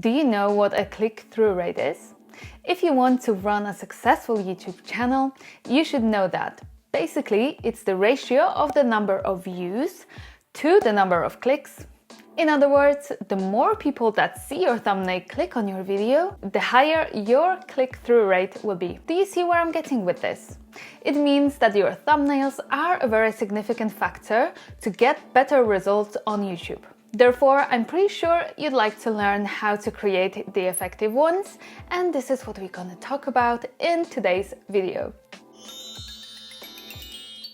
Do you know what a click-through rate is? If you want to run a successful YouTube channel, you should know that. Basically, it's the ratio of the number of views to the number of clicks. In other words, the more people that see your thumbnail click on your video, the higher your click-through rate will be. Do you see where I'm getting with this? It means that your thumbnails are a very significant factor to get better results on YouTube. Therefore, I'm pretty sure you'd like to learn how to create the effective ones, and this is what we're gonna talk about in today's video.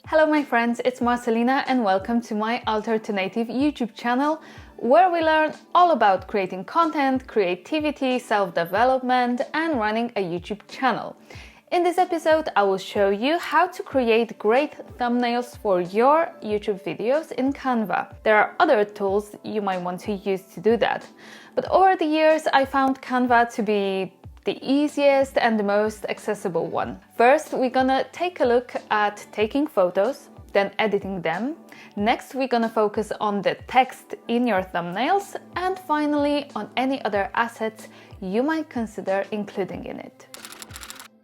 Hello my friends, it's Marcelina and welcome to my alternative YouTube channel where we learn all about creating content, creativity, self-development and running a YouTube channel. In this episode, I will show you how to create great thumbnails for your YouTube videos in Canva. There are other tools you might want to use to do that. But over the years, I found Canva to be the easiest and the most accessible one. First, we're gonna take a look at taking photos, then editing them. Next, we're gonna focus on the text in your thumbnails, and finally on any other assets you might consider including in it.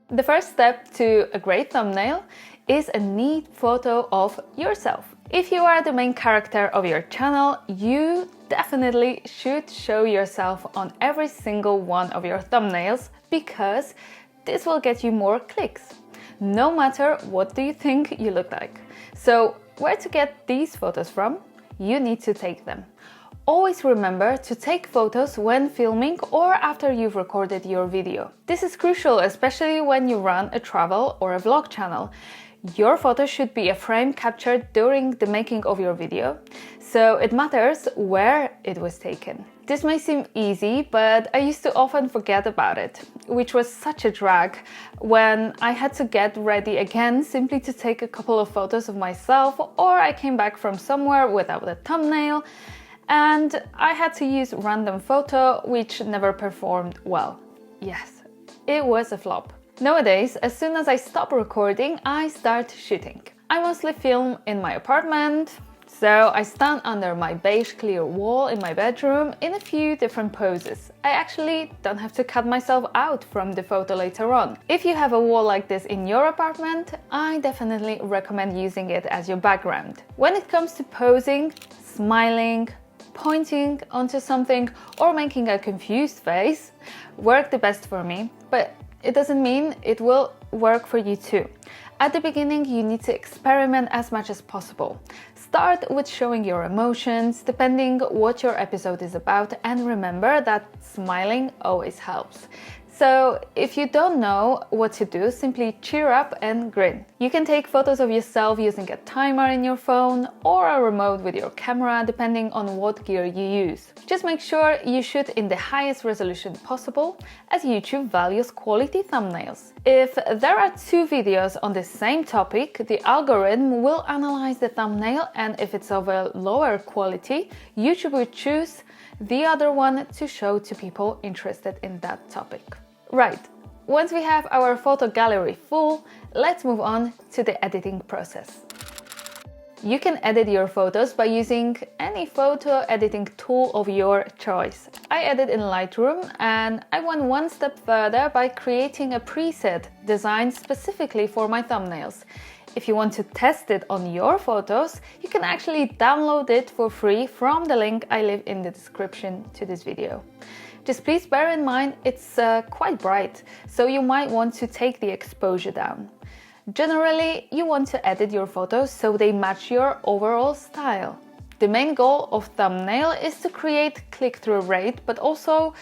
The first step to a great thumbnail is a neat photo of yourself. If you are the main character of your channel, you definitely should show yourself on every single one of your thumbnails because this will get you more clicks, no matter what do you think you look like. So where to get these photos from? You need to take them. Always remember to take photos when filming or after you've recorded your video. This is crucial, especially when you run a travel or a vlog channel. Your photo should be a frame captured during the making of your video, so it matters where it was taken. This may seem easy, but I used to often forget about it, which was such a drag when I had to get ready again simply to take a couple of photos of myself, or I came back from somewhere without a thumbnail and I had to use random photo which never performed well. Yes, it was a flop. Nowadays, as soon as I stop recording, I start shooting. I mostly film in my apartment, so I stand under my beige clear wall in my bedroom in a few different poses. I actually don't have to cut myself out from the photo later on. If you have a wall like this in your apartment, I definitely recommend using it as your background. When it comes to posing, smiling, pointing onto something or making a confused face work the best for me, but it doesn't mean it will work for you too. At the beginning, you need to experiment as much as possible. Start with showing your emotions, depending what your episode is about, and remember that smiling always helps. So if you don't know what to do, simply cheer up and grin. You can take photos of yourself using a timer in your phone or a remote with your camera, depending on what gear you use. Just make sure you shoot in the highest resolution possible, as YouTube values quality thumbnails. If there are two videos on the same topic, the algorithm will analyze the thumbnail, and if it's of a lower quality, YouTube will choose the other one to show to people interested in that topic. Right, once we have our photo gallery full, let's move on to the editing process. You can edit your photos by using any photo editing tool of your choice. I edit in Lightroom, and I went one step further by creating a preset designed specifically for my thumbnails. If you want to test it on your photos, you can actually download it for free from the link I leave in the description to this video. Just please bear in mind it's quite bright, so you might want to take the exposure down. Generally, you want to edit your photos so they match your overall style. The main goal of thumbnail is to create click-through rate, but also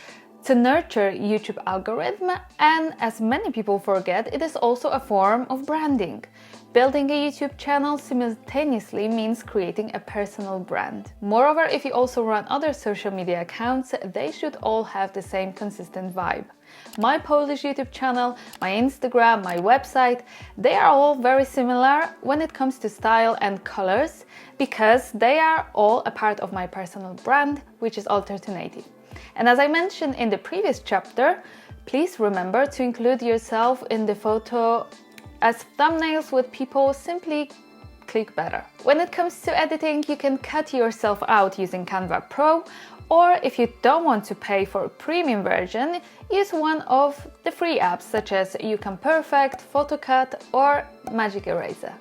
to nurture YouTube algorithm, and as many people forget, it is also a form of branding. Building a YouTube channel simultaneously means creating a personal brand. Moreover, if you also run other social media accounts, they should all have the same consistent vibe. My Polish YouTube channel, my Instagram, my website, they are all very similar when it comes to style and colors, because they are all a part of my personal brand, which is alternative. And as I mentioned in the previous chapter, please remember to include yourself in the photo, as thumbnails with people simply click better. When it comes to editing, you can cut yourself out using Canva Pro Or if you don't want to pay for a premium version, use one of the free apps such as Perfect, Photocut or Magic Eraser.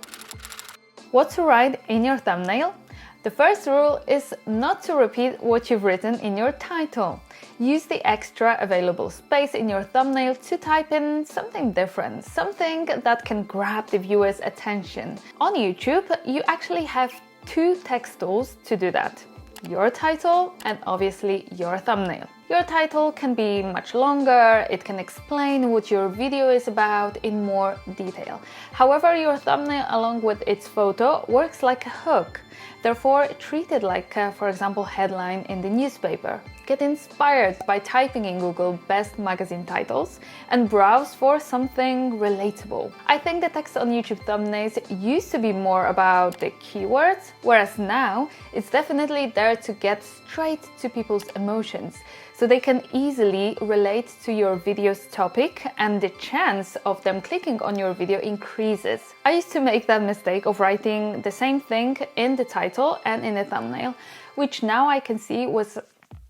What to write in your thumbnail? The first rule is not to repeat what you've written in your title. Use the extra available space in your thumbnail to type in something different, something that can grab the viewer's attention. On YouTube, you actually have two text tools to do that: your title and obviously your thumbnail. Your title can be much longer, it can explain what your video is about in more detail. However, your thumbnail along with its photo works like a hook. Therefore, treat it like, for example, headline in the newspaper. Get inspired by typing in Google best magazine titles and browse for something relatable. I think the text on YouTube thumbnails used to be more about the keywords, whereas now it's definitely there to get straight to people's emotions, so they can easily relate to your video's topic and the chance of them clicking on your video increases. I used to make that mistake of writing the same thing in the title and in the thumbnail, which now I can see was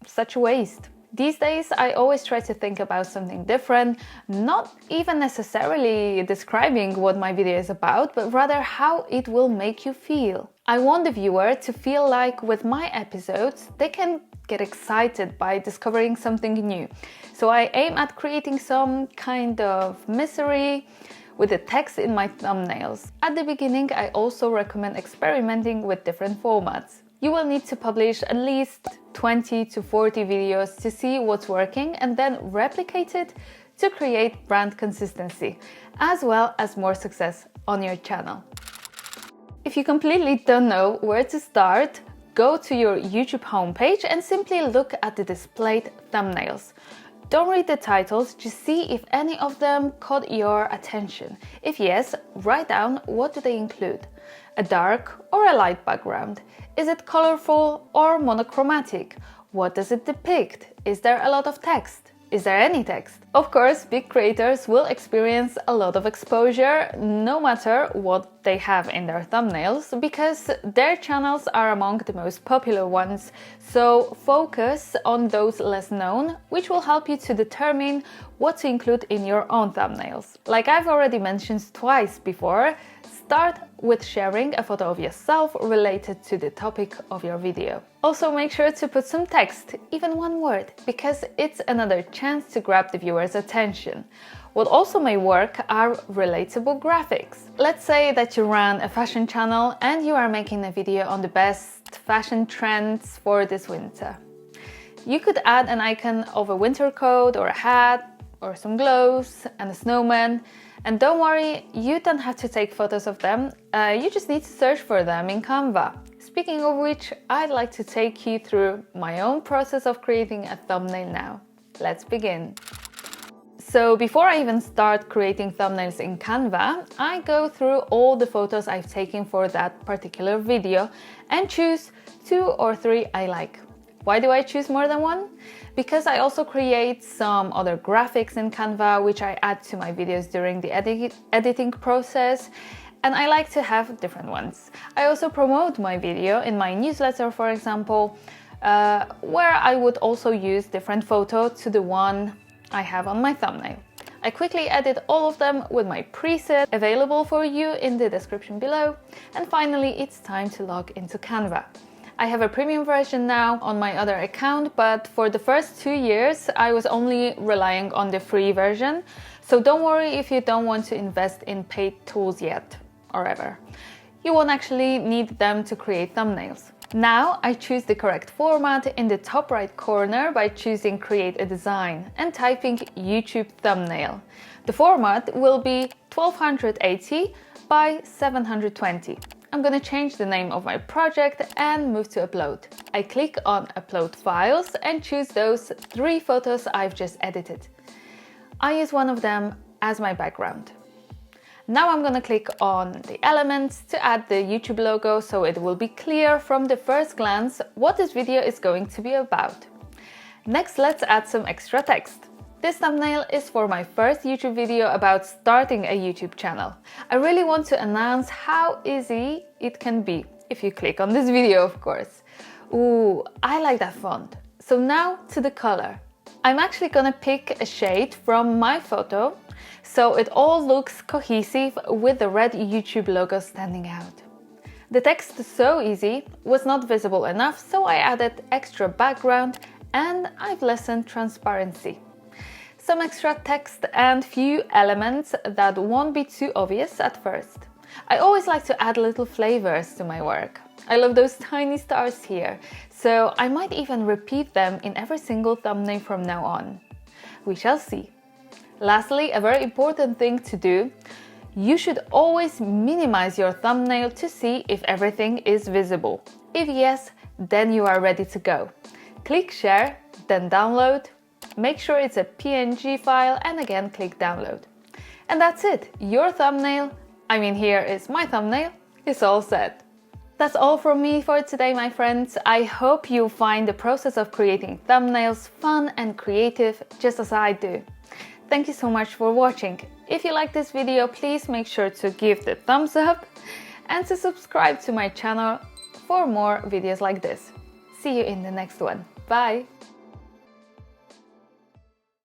such a waste. These days, I always try to think about something different, not even necessarily describing what my video is about, but rather how it will make you feel. I want the viewer to feel like with my episodes, they can get excited by discovering something new. So I aim at creating some kind of mystery with the text in my thumbnails. At the beginning, I also recommend experimenting with different formats. You will need to publish at least 20 to 40 videos to see what's working and then replicate it to create brand consistency, as well as more success on your channel. If you completely don't know where to start, go to your YouTube homepage and simply look at the displayed thumbnails. Don't read the titles, just see if any of them caught your attention. If yes, write down what do they include. A dark or a light background? Is it colorful or monochromatic? What does it depict? Is there a lot of text? Is there any text? Of course, big creators will experience a lot of exposure no matter what they have in their thumbnails, because their channels are among the most popular ones. So focus on those less known, which will help you to determine what to include in your own thumbnails. Like I've already mentioned twice before, start with sharing a photo of yourself related to the topic of your video. Also make sure to put some text, even one word, because it's another chance to grab the viewer's attention. What also may work are relatable graphics. Let's say that you run a fashion channel and you are making a video on the best fashion trends for this winter. You could add an icon of a winter coat or a hat or some gloves and a snowman. And don't worry, you don't have to take photos of them, you just need to search for them in Canva. Speaking of which, I'd like to take you through my own process of creating a thumbnail now. Let's begin. So before I even start creating thumbnails in Canva, I go through all the photos I've taken for that particular video and choose 2 or 3 I like. Why do I choose more than one? Because I also create some other graphics in Canva, which I add to my videos during the editing process, and I like to have different ones. I also promote my video in my newsletter, for example, where I would also use different photo to the one I have on my thumbnail. I quickly edit all of them with my preset available for you in the description below. And finally, it's time to log into Canva. I have a premium version now on my other account, but for the first 2 years, I was only relying on the free version. So don't worry if you don't want to invest in paid tools yet, or ever. You won't actually need them to create thumbnails. Now I choose the correct format in the top right corner by choosing Create a Design and typing YouTube thumbnail. The format will be 1280 by 720. I'm gonna change the name of my project and move to upload. I click on upload files and choose those 3 photos I've just edited. I use one of them as my background. Now I'm gonna click on the elements to add the YouTube logo so it will be clear from the first glance what this video is going to be about. Next, let's add some extra text. This thumbnail is for my first YouTube video about starting a YouTube channel. I really want to announce how easy it can be, if you click on this video, of course. Ooh, I like that font. So now to the color. I'm actually gonna pick a shade from my photo so it all looks cohesive with the red YouTube logo standing out. The text is so easy, was not visible enough, so I added extra background and I've lessened transparency. Some extra text and few elements that won't be too obvious at first. I always like to add little flavors to my work. I love those tiny stars here, so I might even repeat them in every single thumbnail from now on. We shall see. Lastly, a very important thing to do, you should always minimize your thumbnail to see if everything is visible. If yes, then you are ready to go. Click share, then download. Make sure it's a PNG file and again click download. And that's it, your thumbnail, here is my thumbnail, is all set. That's all from me for today, my friends. I hope you find the process of creating thumbnails fun and creative, just as I do. Thank you so much for watching. If you like this video, please make sure to give the thumbs up and to subscribe to my channel for more videos like this. See you in the next one. Bye!